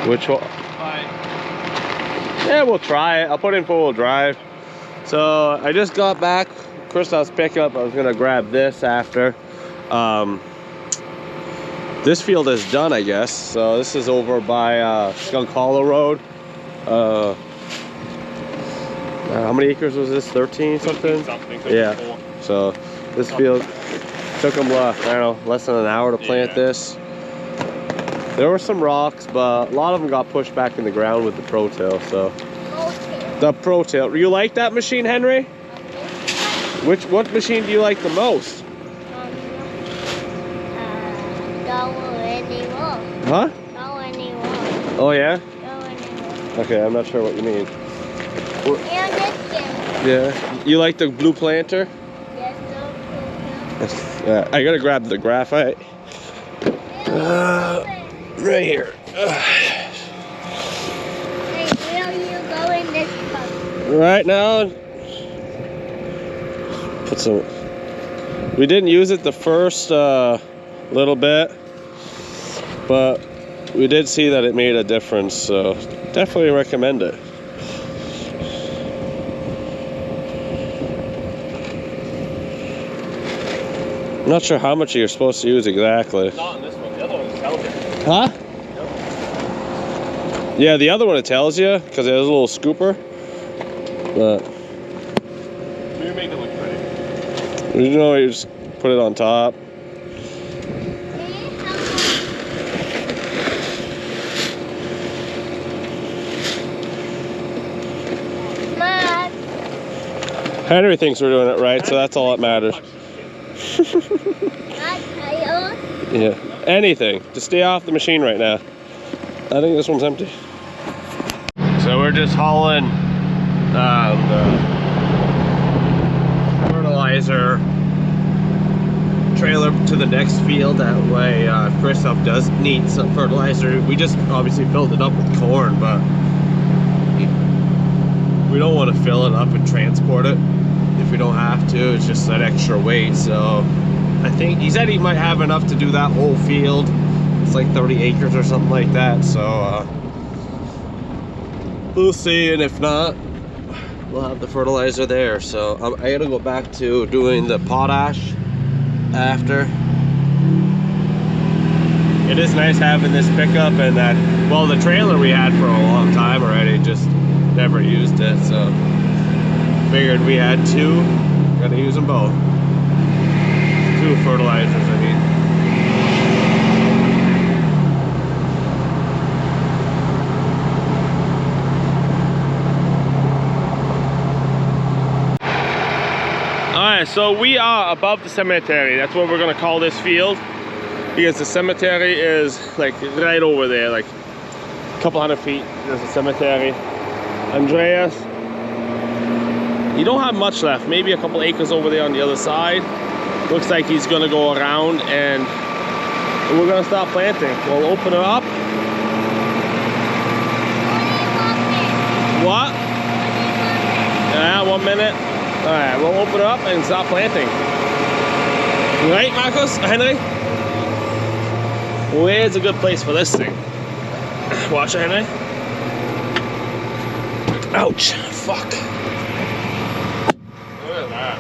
Which one? Yeah, we'll try it. I'll put in 4-wheel drive. So I just got back. Kristoff's pickup. I was gonna grab this after. This field is done, I guess. So this is over by Skunk Hollow Road. How many acres was this? 13 something? Yeah. So this field took them, I don't know, less than an hour to plant this. There were some rocks, but a lot of them got pushed back in the ground with the Pro-Till. So the Pro-Till. You like that machine, Henry? What machine do you like the most? Huh? Oh yeah? Okay, I'm not sure what you mean. Yeah. You like the blue planter? Yes. Yeah, I gotta grab the graphite. Right here. Hey, will you go in this boat? Right now. Put some. We didn't use it the first little bit, but we did see that it made a difference, so definitely recommend it. I'm not sure how much you're supposed to use exactly. Not in this one. The other one tells you. Huh? Yeah, the other one it tells you because it has a little scooper. But You make it look pretty. you know, you just put it on top. Henry thinks we're doing it right, so that's all that matters. Yeah, anything. Just stay off the machine right now. I think this one's empty. So we're just hauling the fertilizer trailer to the next field. That way, if Kristoff does need some fertilizer, we just obviously filled it up with corn, but we don't want to fill it up and transport it if we don't have to. It's just that extra weight. So I think he said he might have enough to do that whole field. It's like 30 acres or something like that. So we'll see, and if not, we'll have the fertilizer there. So I gotta go back to doing the potash after. It is nice having this pickup and that, well, the trailer we had for a long time already, just never used it. So figured we had two, gotta use them both. 2 fertilizers, I mean. Alright, so we are above the cemetery. That's what we're gonna call this field, because the cemetery is like right over there, like a couple hundred feet. There's a cemetery. Andreas, you don't have much left, maybe a couple acres over there on the other side. Looks like he's gonna go around and we're gonna start planting. We'll open it up. What? Yeah, 1 minute. All right, we'll open it up and start planting. Right, Marcos? Henry? Where's a good place for this thing? Watch it, Henry. Ouch, fuck. Look at that.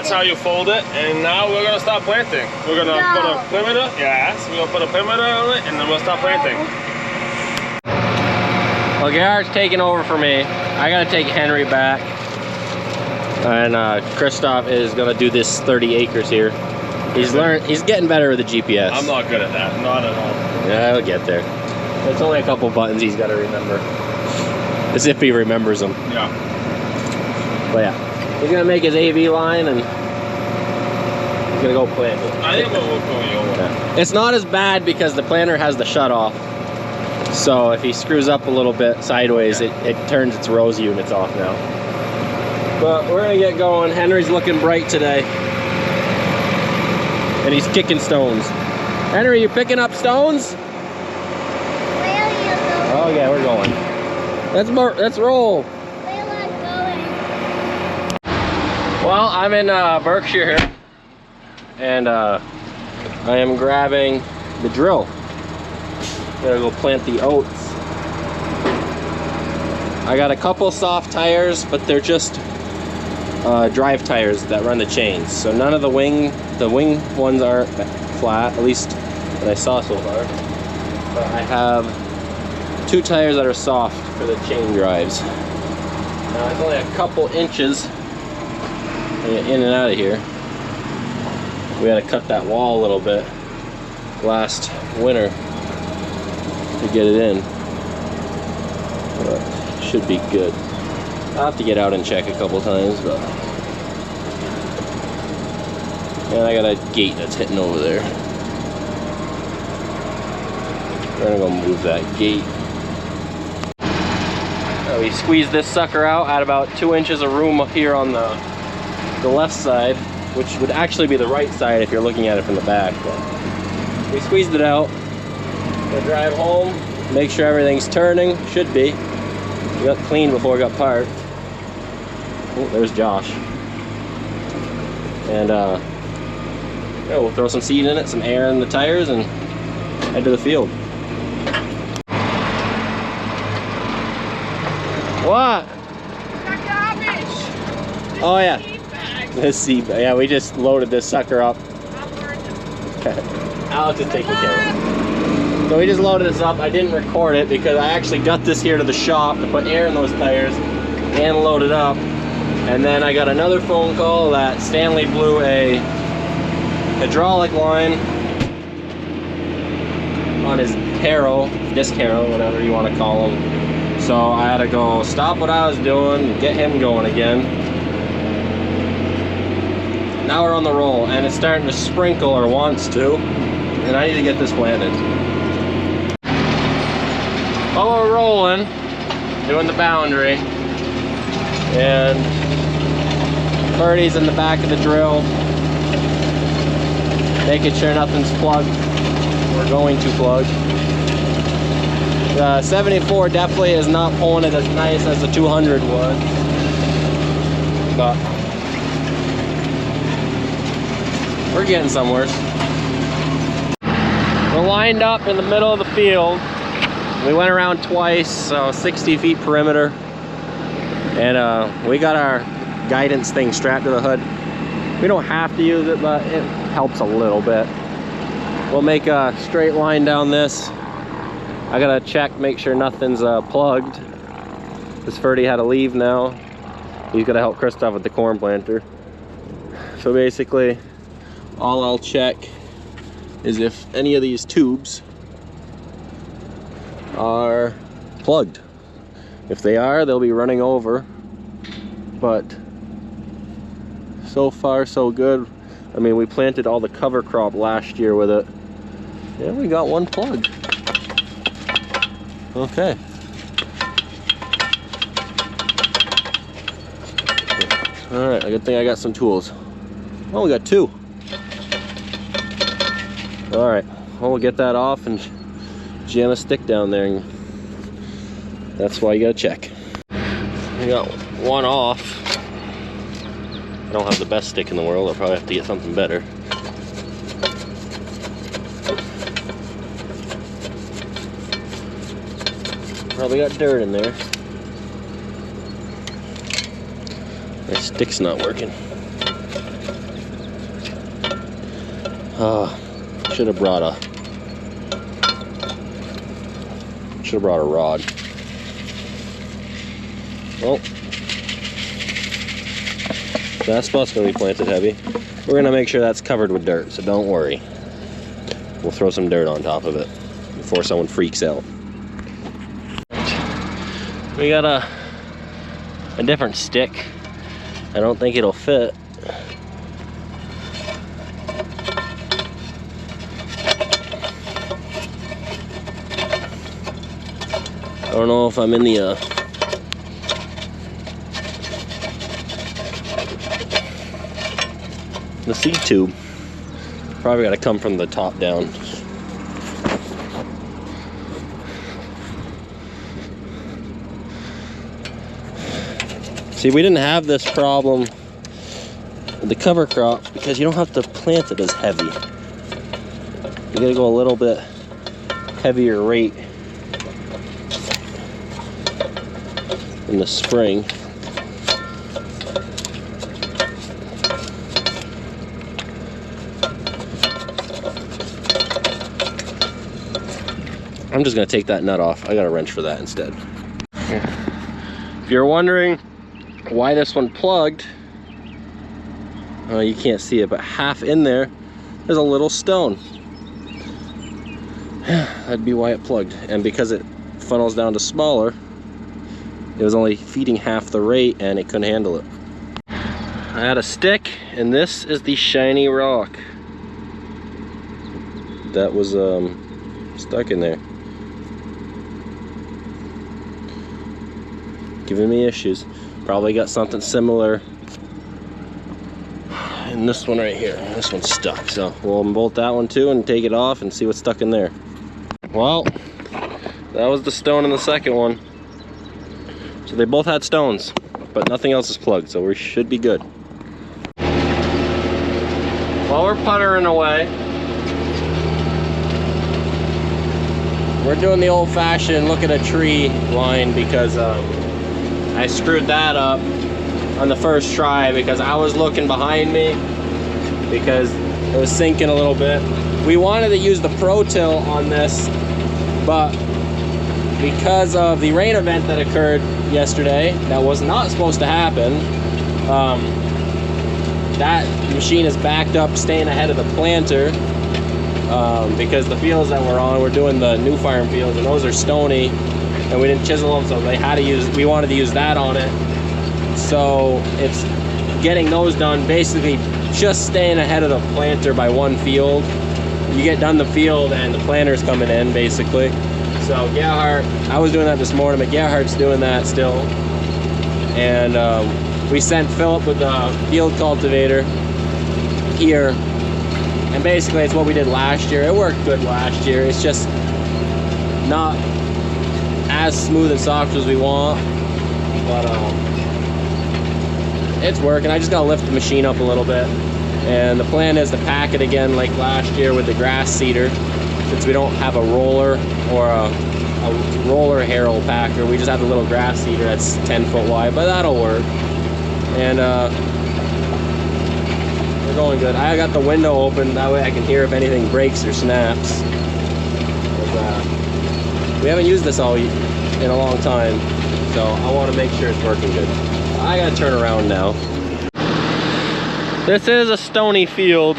that's how you fold it. And now we're gonna start planting. We're gonna put a perimeter. Yes, we're gonna put a perimeter on it, and then we'll start planting. Well, Garrett's taking over for me. I gotta take Henry back. And Christoph is gonna do this 30 acres here. He's getting better with the GPS. I'm not good at that, not at all. Yeah, he'll get there. It's only a couple buttons he's gotta remember. As if he remembers them. Yeah. But yeah, he's gonna make his AV line and he's gonna go plant it. I think we'll go over. Yeah. It's not as bad because the planter has the shut off. So if he screws up a little bit sideways, it turns its rows units off now. But we're gonna get going. Henry's looking bright today. And he's kicking stones. Henry, you picking up stones? Where are you going? Oh yeah, we're going. Let's roll. Where are you going? Well, I'm in Berkshire here. And I am grabbing the drill. Gotta go plant the oats. I got a couple soft tires, but they're just drive tires that run the chains. So none of the wing ones are flat, at least that I saw so far. But I have 2 tires that are soft for the chain drives. Now it's only a couple inches in and out of here. We had to cut that wall a little bit last winter to get it in, but should be good. I'll have to get out and check a couple times, but and I got a gate that's hitting over there. We're gonna go move that gate. We squeezed this sucker out at about 2 inches of room up here on the left side, which would actually be the right side if you're looking at it from the back. But we squeezed it out. Gonna drive home, make sure everything's turning. Should be. We got clean before we got parked. Oh, there's Josh. And yeah, we'll throw some seed in it, some air in the tires, and head to the field. What? Oh yeah. This seed bag. Yeah, we just loaded this sucker up. Alex is taking care of it. So we just loaded this up. I didn't record it because I actually got this here to the shop to put air in those tires and load it up. And then I got another phone call that Stanley blew a hydraulic line on his harrow, disc harrow, whatever you want to call them. So I had to go stop what I was doing, get him going again. Now we're on the roll, and it's starting to sprinkle, or wants to, and I need to get this planted. While we're rolling, doing the boundary, and Birdie's in the back of the drill, making sure nothing's plugged. We're going to plug. The 74 definitely is not pulling it as nice as the 200 was, but we're getting somewhere. We're lined up in the middle of the field. We went around twice, so 60 feet perimeter. And we got our guidance thing strapped to the hood. We don't have to use it, but it helps a little bit. We'll make a straight line down this. I gotta check, make sure nothing's plugged. This Ferdy had to leave now. He's gonna help Christoph with the corn planter. So basically, all I'll check is if any of these tubes are plugged. If they are, they'll be running over. But so far so good. I mean, we planted all the cover crop last year with it. Yeah, we got one plug. Okay. All right, good thing I got some tools. Oh, we got 2. All right, well, we'll get that off and jam a stick down there. And that's why you gotta check. We got one off. I don't have the best stick in the world. I'll probably have to get something better. Probably got dirt in there. My stick's not working. Should have brought a rod. Well, that spot's gonna be planted heavy. We're gonna make sure that's covered with dirt, so don't worry. We'll throw some dirt on top of it before someone freaks out. We got a different stick. I don't think it'll fit. I don't know if I'm in the seed tube. Probably got to come from the top down. See, we didn't have this problem with the cover crop because you don't have to plant it as heavy. You gotta go a little bit heavier rate in the spring. I'm just gonna take that nut off. I got a wrench for that instead. If you're wondering why this one plugged, you can't see it, but half in there, there's a little stone. That'd be why it plugged. And because it funnels down to smaller, it was only feeding half the rate and it couldn't handle it. I had a stick, and this is the shiny rock that was stuck in there, giving me issues. Probably got something similar in this one right here. This one's stuck, so we'll bolt that one too and take it off and see what's stuck in there. Well, that was the stone in the second one. So they both had stones, but nothing else is plugged, so we should be good. While we're puttering away, we're doing the old-fashioned look at a tree line because I screwed that up on the first try because I was looking behind me because it was sinking a little bit. We wanted to use the Pro Till on this, but because of the rain event that occurred yesterday, that was not supposed to happen. That machine is backed up, staying ahead of the planter because the fields that we're on, we're doing the new farm fields, and those are stony, and we didn't chisel them, so we wanted to use that on it. So it's getting those done, basically just staying ahead of the planter by one field. You get done the field and the planter's coming in, basically. So Gerhardt, I was doing that this morning, but Gerhardt's doing that still. And we sent Philip with the field cultivator here. And basically it's what we did last year. It worked good last year. It's just not as smooth and soft as we want. But it's working. I just gotta lift the machine up a little bit. And the plan is to pack it again like last year with the grass seeder. Since we don't have a roller or a roller harrow packer, we just have a little grass seeder that's 10 foot wide, but that'll work. And we're going good. I got the window open, that way I can hear if anything breaks or snaps. We haven't used this all in a long time, so I want to make sure it's working good. I gotta turn around now. This is a stony field.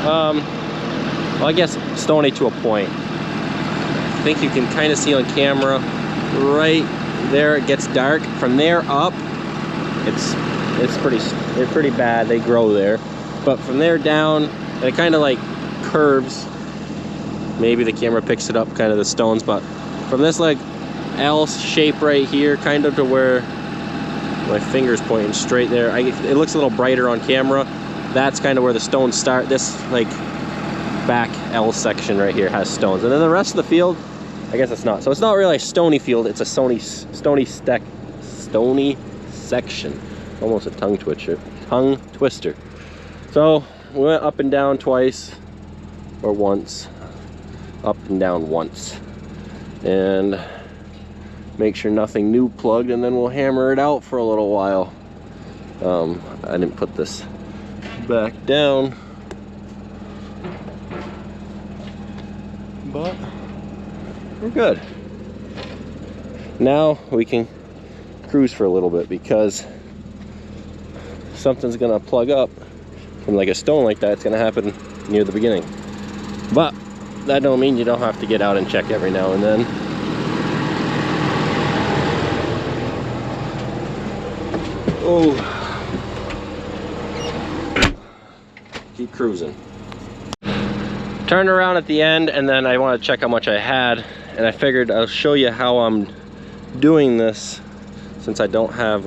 Well, I guess stony to a point. I think you can kind of see on camera right there it gets dark. From there up, they're pretty bad. They grow there, but from there down, it kind of like curves. Maybe the camera picks it up, kind of the stones, but from this like L shape right here, kind of to where my finger's pointing straight there. It looks a little brighter on camera. That's kind of where the stones start. This like back L section right here has stones, and then the rest of the field, I guess it's not. So it's not really a stony field. It's a stony section. Almost a tongue twister. So we went up and down twice, or once, up and down once, and make sure nothing new plugged, and then we'll hammer it out for a little while. I didn't put this back down. But we're good. Now we can cruise for a little bit because something's gonna plug up from like a stone like that. It's gonna happen near the beginning. But that don't mean you don't have to get out and check every now and then. Oh, keep cruising. Turned around at the end, and then I want to check how much I had, and I figured I'll show you how I'm doing this since I don't have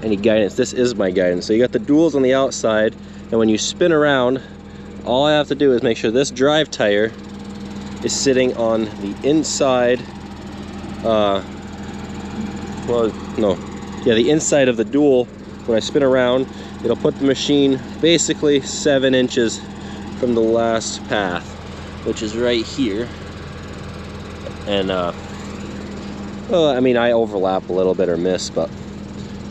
any guidance. This is my guidance. So you got the duals on the outside, and when you spin around, all I have to do is make sure this drive tire is sitting on the inside, the inside of the dual. When I spin around, it'll put the machine basically 7 inches from the last path, which is right here. And well, I mean, I overlap a little bit or miss, but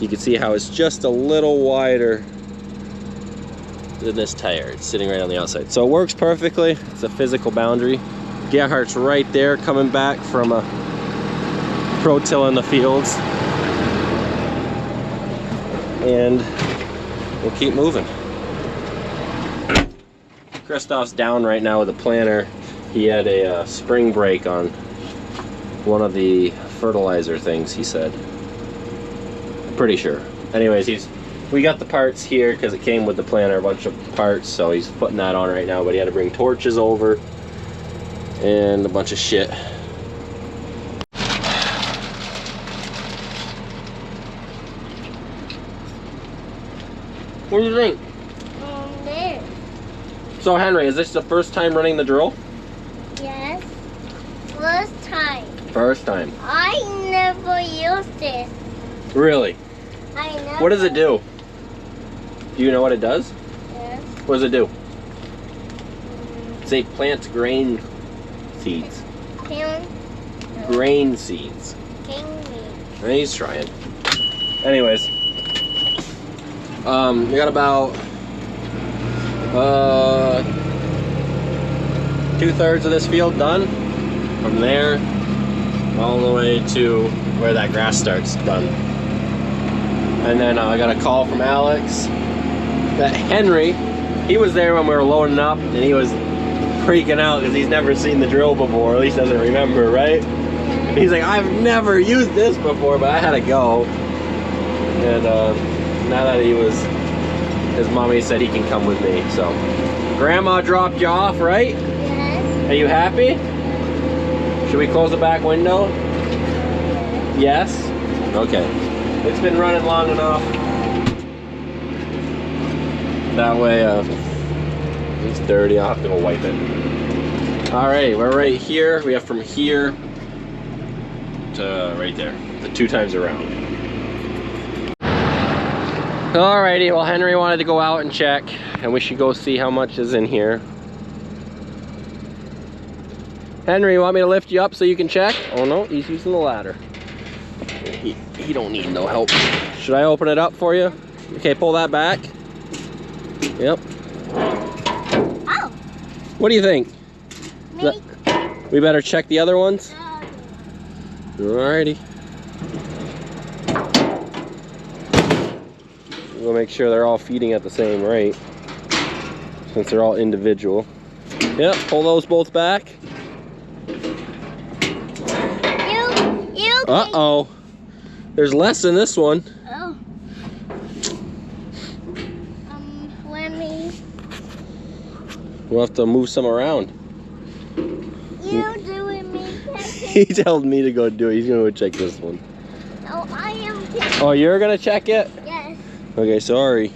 you can see how it's just a little wider than this tire. It's sitting right on the outside, so it works perfectly. It's a physical boundary. Gerhardt's right there coming back from a pro till in the fields, and we'll keep moving. Christoph's down right now with a planter. He had a spring break on one of the fertilizer things, he said. I'm pretty sure. Anyways, we got the parts here because it came with the planter, a bunch of parts, so he's putting that on right now, but he had to bring torches over and a bunch of shit. What do you think? There. So Henry, is this the first time running the drill? Yes. First time. First time. I never used it. Really? I never. What does it do? Do you know what it does? Yes. What does it do? Say plants grain seeds. Can Grain seeds. me. He's trying. Anyways, we got about 2/3 of this field done. From there, all the way to where that grass starts done. And then I got a call from Alex that Henry, he was there when we were loading up, and he was freaking out because he's never seen the drill before, at least doesn't remember, right? He's like, I've never used this before, but I had to go. And now that his mommy said he can come with me, so. Grandma dropped you off, right? Yes. Are you happy? Should we close the back window? Yes? Okay. It's been running long enough. That way, it's dirty, I'll have to go wipe it. Alright, we're right here. We have from here to right there. The 2 times around. Alrighty, well Henry wanted to go out and check, and we should go see how much is in here. Henry, you want me to lift you up so you can check? Oh no, he's using the ladder. He don't need no help. Should I open it up for you? Okay, pull that back. Yep. Oh. What do you think? Me. We better check the other ones? Alrighty. We'll make sure they're all feeding at the same rate, since they're all individual. Yep, pull those both back. You. Uh-oh. There's less in this one. Oh. Let me. We'll have to move some around. You doing me? He told me to go do it. He's gonna go check this one. Oh, I am. Oh, you're gonna check it? Yes. Okay, sorry.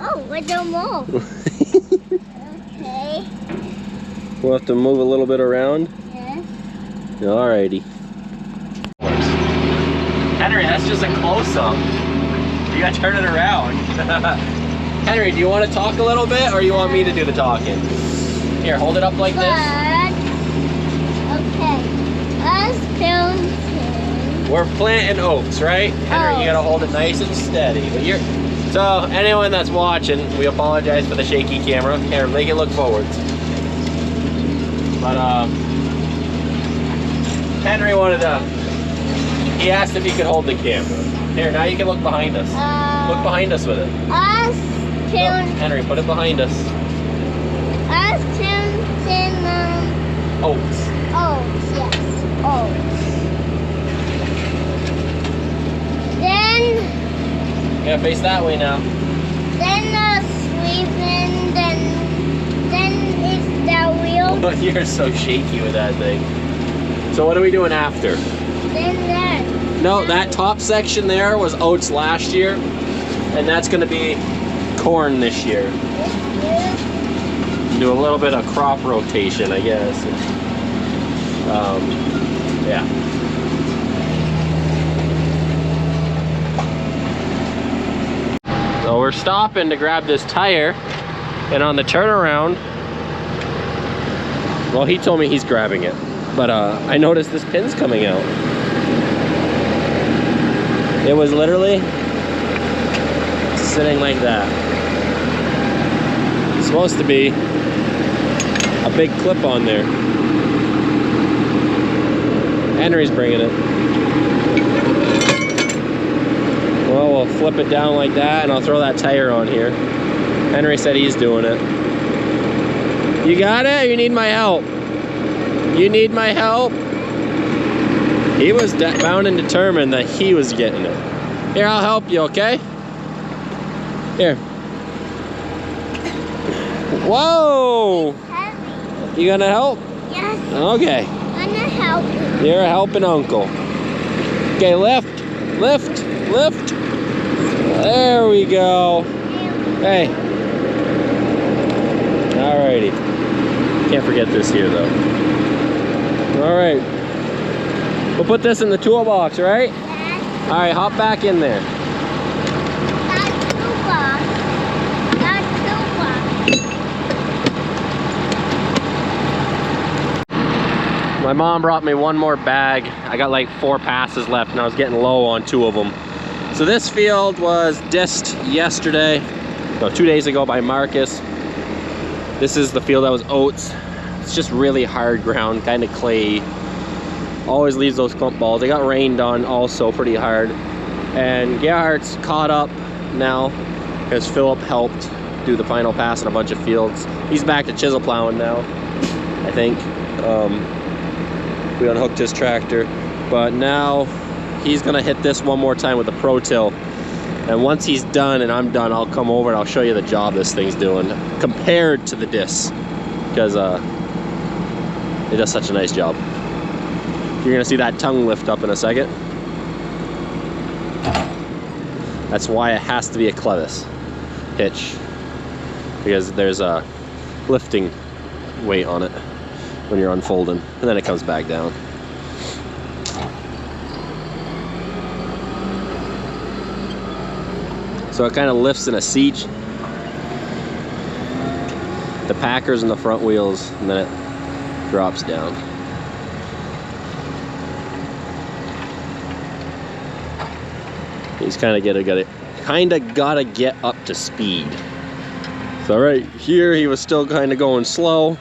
Oh, I don't move. Okay. We'll have to move a little bit around. Yes. Alrighty. Henry, that's just a close-up. You gotta turn it around. Henry, do you want to talk a little bit, or you want me to do the talking? Here, hold it up like this. Okay. Let's film we're planting oats, right? Henry, you gotta hold it nice and steady. But you're, so anyone that's watching, we apologize for the shaky camera. Here, make it look forwards. But Henry wanted to, he asked if he could hold the camera. Here, now you can look behind us. Look behind us with it. Us planting. Henry, put it behind us. Us planting Oats. oats, yes, oats. Then Yeah, face that way now. sweeping, then it's the wheel. You're so shaky with that thing. So what are we doing after? Then that. No, that top section there was oats last year, and that's gonna be corn this year. Do a little bit of crop rotation, I guess. Yeah. So we're stopping to grab this tire, and on the turnaround, well, he told me he's grabbing it, but I noticed this pin's coming out. It was literally sitting like that. It's supposed to be a big clip on there. Henry's bringing it. Well, we'll flip it down like that and I'll throw that tire on here. Henry said he's doing it. You got it? Or you need my help? You need my help? He was bound and determined that he was getting it. Here, I'll help you, okay? Here. Whoa! Heavy. You gonna help? Yes, Okay. I'm gonna help you. You're a helping uncle. Okay, lift, lift, lift. There we go. Hey. Alrighty. Can't forget this here though. Alright. We'll put this in the toolbox, right? Yes, Alright, hop back in there. that toolbox. That toolbox. My mom brought me one more bag. I got like 4 passes left and I was getting low on 2 of them. So this field was dissed yesterday, no, 2 days ago by Marcus. This is the field that was oats. It's just really hard ground, kind of clay. Always leaves those clump balls. They got rained on also pretty hard. And Gerhardt's caught up now because Philip helped do the final pass in a bunch of fields. He's back to chisel plowing now, I think. We unhooked his tractor, but now he's gonna hit this one more time with the Pro Till. And once he's done and I'm done, I'll come over and I'll show you the job this thing's doing compared to the disc, because it does such a nice job. You're gonna see that tongue lift up in a second. That's why it has to be a clevis hitch, because there's a lifting weight on it when you're unfolding, and then it comes back down. So it kind of lifts in a siege. The packers and the front wheels, and then it drops down. He's kind of gotta get up to speed. So right here, he was still kind of going slow.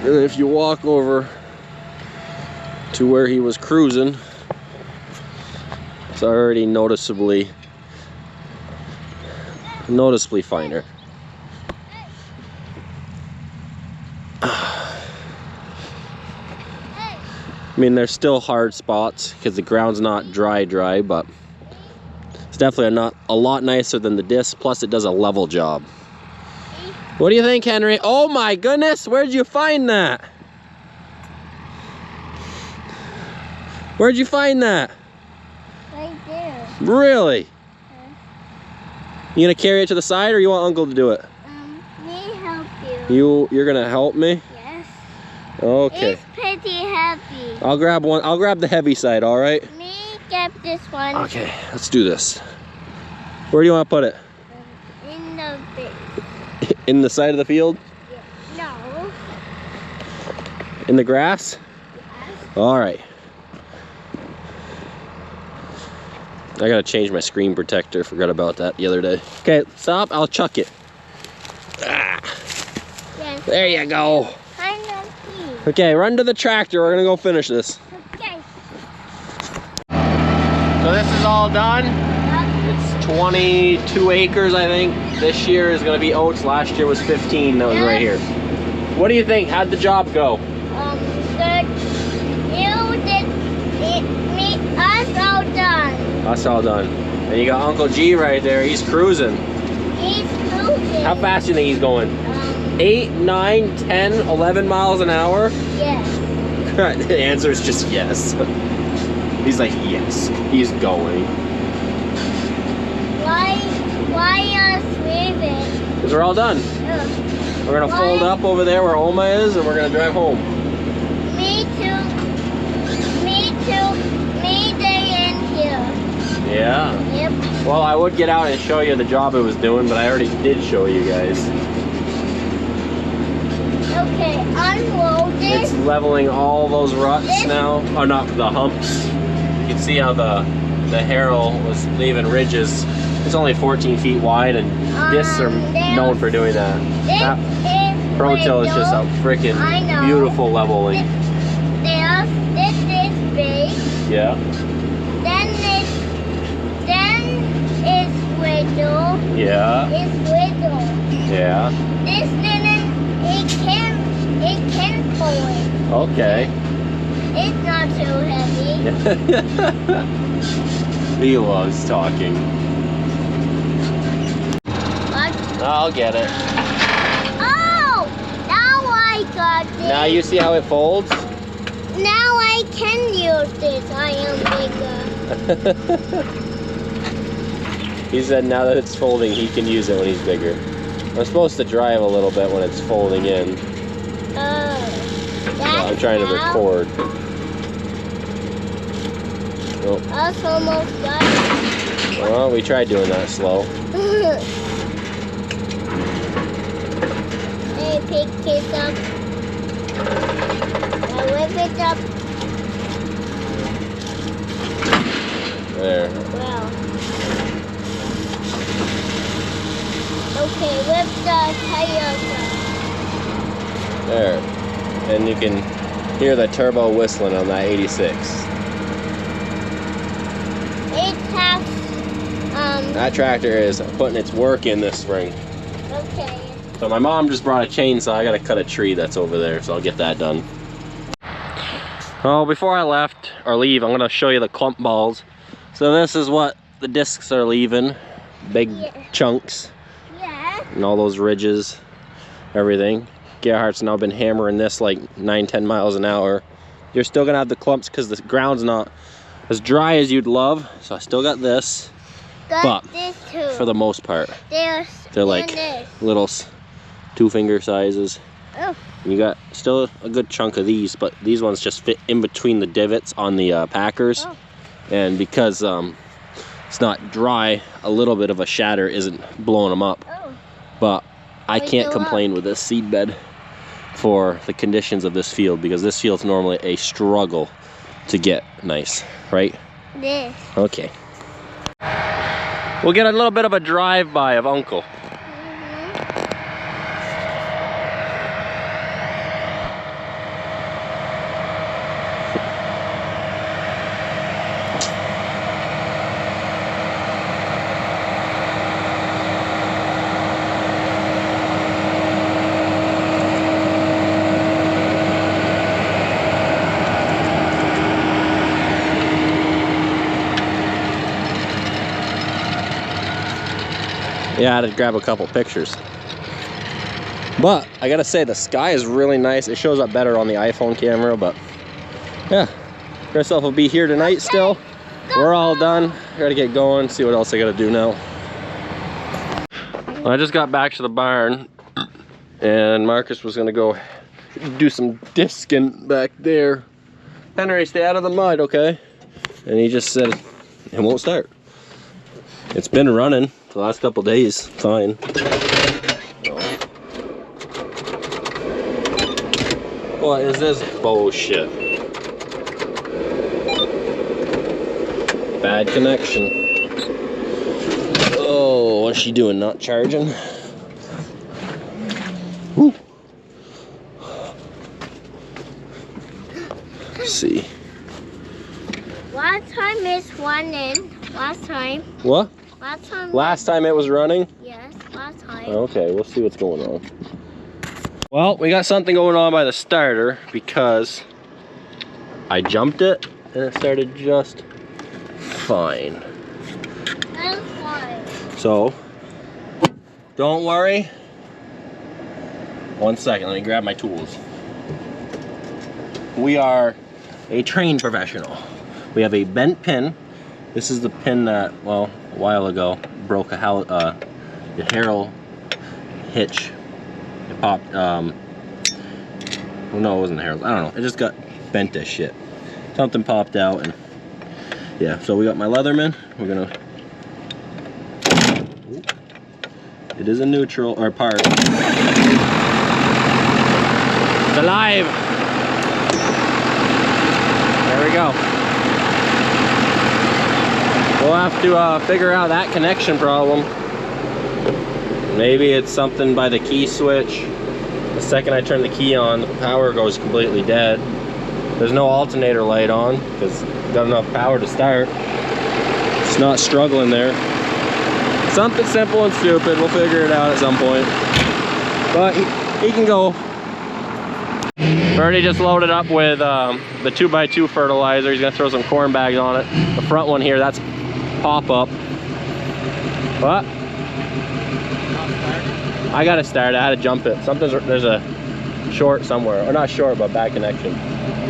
And if you walk over to where he was cruising, it's already noticeably finer. I mean, there's still hard spots because the ground's not dry, but it's definitely a lot nicer than the disc. Plus, it does a level job. What do you think, Henry? Oh my goodness, where'd you find that? Where'd you find that? Right there. Really? You gonna carry it to the side, or you want Uncle to do it? Me help you. You're gonna help me? Yes. Okay. It's pretty heavy. I'll grab one. I'll grab the heavy side, all right? Me get this one. Okay, let's do this. Where do you want to put it? In the bit. In the side of the field? No. In the grass? Yes. All right. I gotta change my screen protector. Forgot about that the other day. Okay, stop. I'll chuck it. Ah, Yes. there you go. I know you. Okay, run to the tractor. We're gonna go finish this. Okay. So this is all done. It's 22 acres, I think. This year is gonna be oats. Last year was 15. That was right here. What do you think? How'd the job go? Good. You did it. Us all done. That's all done. And you got Uncle G right there. He's cruising. He's moving. How fast do you think he's going? 8, 9, 10, 11 miles an hour? Yes. The answer is just yes. He's like, yes, he's going. Why us moving? Because we're all done. We're gonna fold up over there where Oma is, and we're gonna drive home. Me too. Me too. Me day in here. Yeah. Yep. Well, I would get out and show you the job it was doing, but I already did show you guys. Okay, unload It's this. leveling all those ruts now. Oh, not the humps. You can see how the harrow was leaving ridges. It's only 14 feet wide, and discs are known for doing that. That Pro Till is just a freaking beautiful leveling. This is big. Yeah. Then it's widow. Yeah. It's widow. Yeah. This didn't. It can pull it. Okay. It's not too heavy. He loves talking. What? I'll get it. Oh! Now I got this. Now you see how it folds? Now I can use this. I am bigger. He said now that it's folding, he can use it when he's bigger. I'm supposed to drive a little bit when it's folding in. I'm trying to record. Oh. Us almost got it. Well, we tried doing that slow. Hey, pick it up. Now whip it up. There. Well. Okay, whip the tires up. There. And you can hear the turbo whistling on that 86. It has, That tractor is putting its work in this spring. okay. So my mom just brought a chainsaw. I gotta cut a tree that's over there, so I'll get that done. Oh, before I leave, I'm gonna show you the clump balls. So this is what the discs are leaving. Big chunks. Yeah. And all those ridges, everything. Gerhardt's now been hammering this like 9-10 miles an hour. You're still gonna have the clumps because the ground's not as dry as you'd love. So I still got this, but this too. for the most part, they're like this. little 2-finger sizes. Oh. You got still a good chunk of these, but these ones just fit in between the divots on the Packers. Oh. And because it's not dry, a little bit of a shatter isn't blowing them up. Oh. But I Wait, can't go complain with this seed bed for the conditions of this field, because this field's normally a struggle to get nice, right? This. Okay. We'll get a little bit of a drive-by of Uncle. Yeah, I had to grab a couple pictures. But I gotta say, the sky is really nice. It shows up better on the iPhone camera, but yeah. Yourself will be here tonight still. We're all done. I gotta get going, see what else I gotta do now. I just got back to the barn, and Marcus was gonna go do some disking back there. Henry, stay out of the mud, okay? And he just said it won't start. It's been running the last couple days, fine. What is this bullshit? Bad connection. How's she doing? Not charging? Woo. Let's see. Last time it's running. Last time. What? Last time. Last time it was running? Yes, last time. Okay, we'll see what's going on. Well, we got something going on by the starter because I jumped it and it started just fine. That's fine. So, don't worry. 1 second, let me grab my tools. We are a trained professional. We have a bent pin. This is the pin that, well, a while ago broke the harrow hitch. It popped, well, no, it wasn't the harrow. I don't know. It just got bent as shit. Something popped out, and yeah. So we got my Leatherman. We're gonna. It is a neutral or part. It's alive. There we go. We'll have to figure out that connection problem. Maybe it's something by the key switch. The second I turn the key on, the power goes completely dead. There's no alternator light on because it's got enough power to start. It's not struggling there. Something simple and stupid. We'll figure it out at some point. But he can go. Bertie just loaded up with the 2x2 fertilizer. He's gonna throw some corn bags on it. The front one here, that's pop-up. What? I gotta start it. I had to jump it. There's a short somewhere, or not short, but bad connection.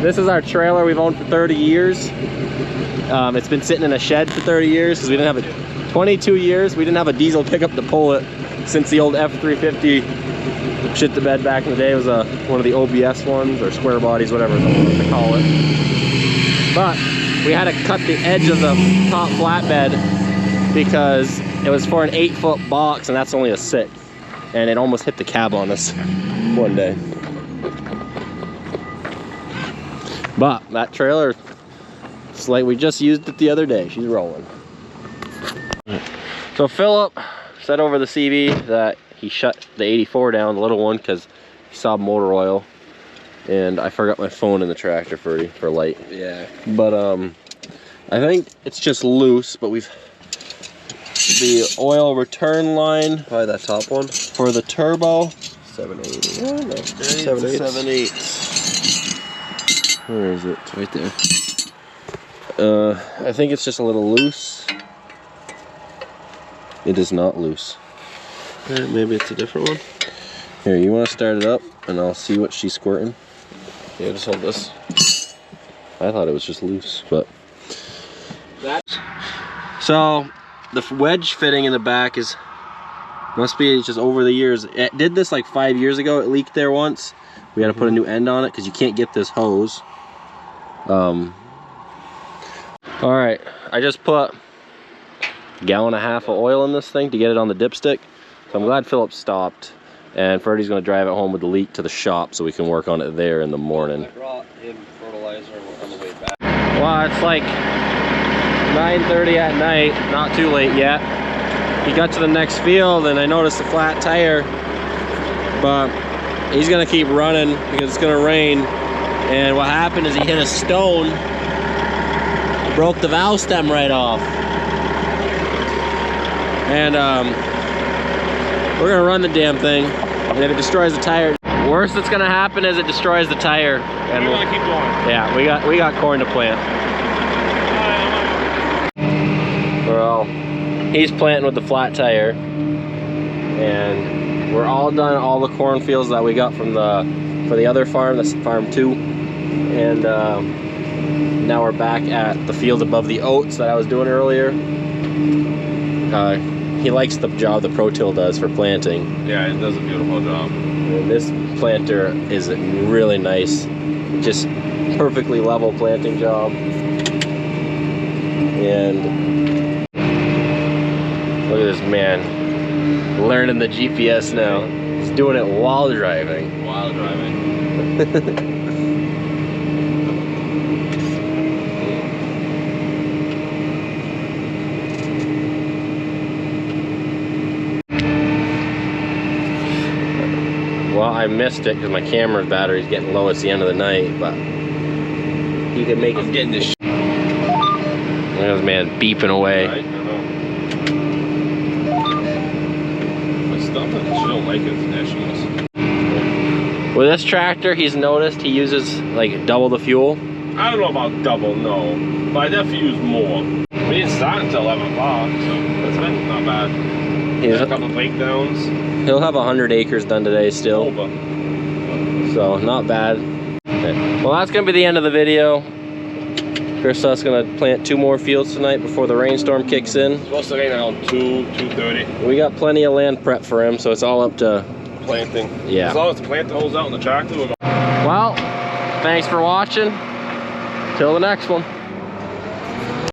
This is our trailer we've owned for 30 years. It's been sitting in a shed for 30 years because we didn't have a 22 years. We didn't have a diesel pickup to pull it since the old F350 shit the bed back in the day. It was one of the OBS ones or square bodies, whatever they call it. But we had to cut the edge of the top flatbed because it was for an 8-foot box and that's only a 6. And it almost hit the cab on us one day. But that trailer, it's like we just used it the other day. She's rolling. So Philip said over the CB that he shut the 84 down, the little one, because he saw motor oil. And I forgot my phone in the tractor for light. Yeah. But I think it's just loose, but we've the oil return line, probably that top one, for the turbo 780. Oh, no. 7.8. Where is it? It's right there. I think it's just a little loose. It is not loose. Maybe it's a different one. Here, you want to start it up and I'll see what she's squirting. Yeah, just hold this. I thought it was just loose, but so the wedge fitting in the back must be just over the years. It did this like 5 years ago. It leaked there once. We had to put a new end on it because you can't get this hose. All right, I just put a gallon and a half of oil in this thing to get it on the dipstick. So I'm glad Philip stopped, and Ferdy's gonna drive it home with the leak to the shop so we can work on it there in the morning. I brought him fertilizer on the way back. Well, it's like 9:30 at night, not too late yet. He got to the next field and I noticed a flat tire, but he's gonna keep running because it's gonna rain. And what happened is he hit a stone, broke the valve stem right off. And we're gonna run the damn thing, and if it destroys the tire, worst that's gonna happen is it destroys the tire. And We're gonna keep going. Yeah, we got corn to plant. Well, he's planting with the flat tire, and we're all done all the cornfields that we got from for the other farm, that's farm 2, and now we're back at the field above the oats that I was doing earlier. He likes the job the Pro Till does for planting. Yeah, it does a beautiful job. And this planter is really nice, just perfectly level planting job. And look at this man learning the GPS now. He's doing it while driving. While driving. I missed it because my camera's battery's getting low. It's the end of the night, but he can make I'm it. getting this. There's man beeping away. Right? I know. My stuff, she don't like it. She wants. With this tractor, he's noticed he uses like double the fuel. I don't know about double, no, but I definitely use more. We didn't start until 11 o'clock, so it's been not bad. He's A couple breakdowns. He'll have 100 acres done today still, Over. so not bad. Okay. Well, that's gonna be the end of the video. Christop's gonna plant 2 more fields tonight before the rainstorm kicks in. It's supposed to rain around 2:30. We got plenty of land prep for him, so it's all up to Planting. yeah. As long as the plant holds out in the tractor, we're going. Well, thanks for watching. Till the next one.